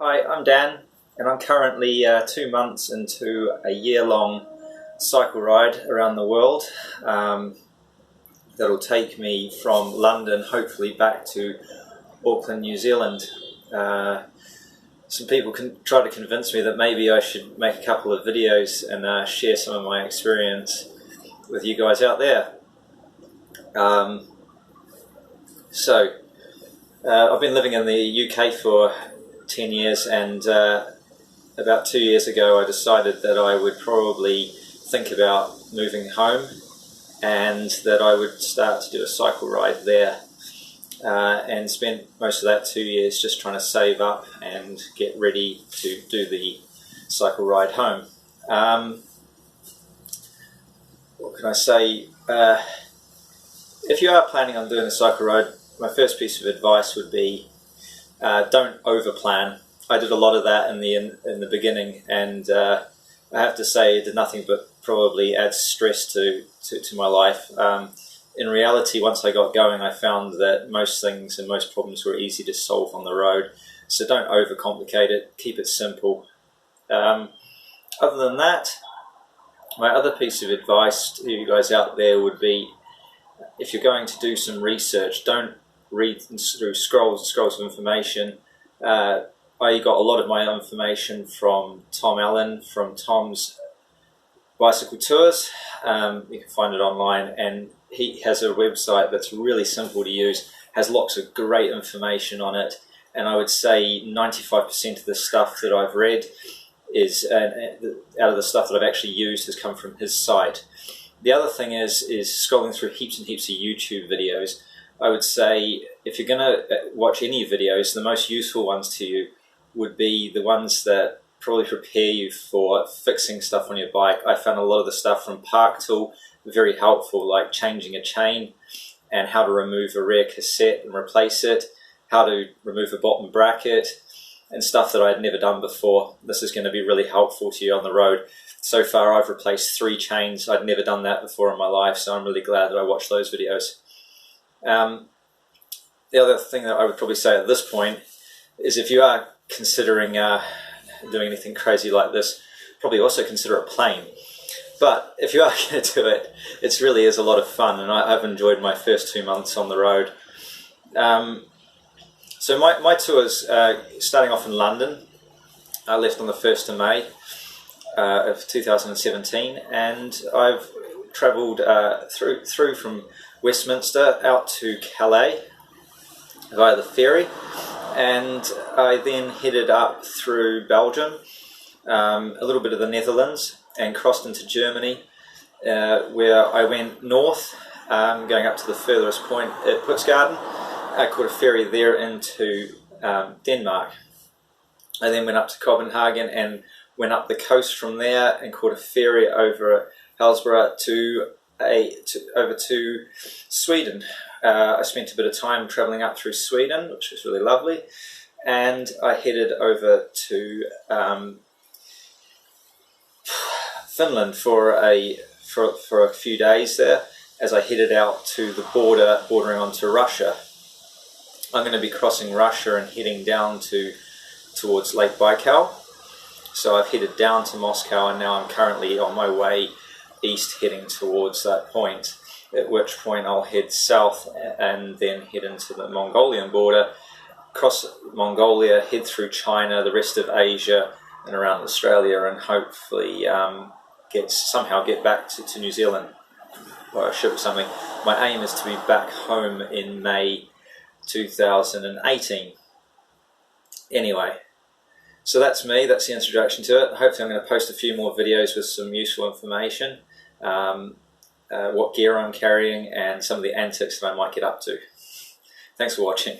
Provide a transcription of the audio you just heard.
Hi, I'm Dan, and I'm currently 2 months into a year-long cycle ride around the world that'll take me from London, hopefully back to Auckland, New Zealand. Some people can try to convince me that maybe I should make a couple of videos and share some of my experience with you guys out there. I've been living in the UK for 10 years, and about 2 years ago I decided that I would probably think about moving home and that I would start to do a cycle ride there, and spent most of that 2 years just trying to save up and get ready to do the cycle ride home. What can I say? If you are planning on doing a cycle ride, my first piece of advice would be don't over-plan. I did a lot of that in the beginning, and I have to say it did nothing but probably add stress to my life. In reality, once I got going, I found that most things and most problems were easy to solve on the road. So don't overcomplicate it, keep it simple. Other than that, my other piece of advice to you guys out there would be, if you're going to do some research, don't read through scrolls of information. I got a lot of my information from Tom Allen, from Tom's Bicycle Tours. You can find it online, and he has a website that's really simple to use, has lots of great information on it, and I would say 95% of the stuff that I've read is out of the stuff that I've actually used has come from his site. The other thing is scrolling through heaps and heaps of YouTube videos. I would say if you're going to watch any videos, the most useful ones to you would be the ones that probably prepare you for fixing stuff on your bike. I found a lot of the stuff from Parktool very helpful, like changing a chain and how to remove a rear cassette and replace it, how to remove a bottom bracket, and stuff that I had never done before. This is going to be really helpful to you on the road. So far I've replaced 3 chains. I'd never done that before in my life, so I'm really glad that I watched those videos. The other thing that I would probably say at this point is, if you are considering doing anything crazy like this, probably also consider a plane. But if you are going to do it, it really is a lot of fun, and I've enjoyed my first 2 months on the road. So my tour's starting off in London. I left on the 1st of May of 2017, and I've travelled through from Westminster out to Calais via the ferry, and I then headed up through Belgium, a little bit of the Netherlands, and crossed into Germany, where I went north, going up to the furthest point at Putzgarden. I caught a ferry there into Denmark. I then went up to Copenhagen and went up the coast from there and caught a ferry over Hallsberg over to Sweden. I spent a bit of time travelling up through Sweden, which was really lovely, and I headed over to Finland for a few days there, as I headed out to the border bordering onto Russia. I'm going to be crossing Russia and heading down towards Lake Baikal. So I've headed down to Moscow, and now I'm currently on my way east, heading towards that point, at which point I'll head south and then head into the Mongolian border, cross Mongolia, head through China, the rest of Asia, and around Australia, and hopefully somehow get back to New Zealand by a ship or something. My aim is to be back home in May 2018. Anyway, so that's me, that's the introduction to it. Hopefully I'm going to post a few more videos with some useful information, what gear I'm carrying, and some of the antics that I might get up to. Thanks for watching.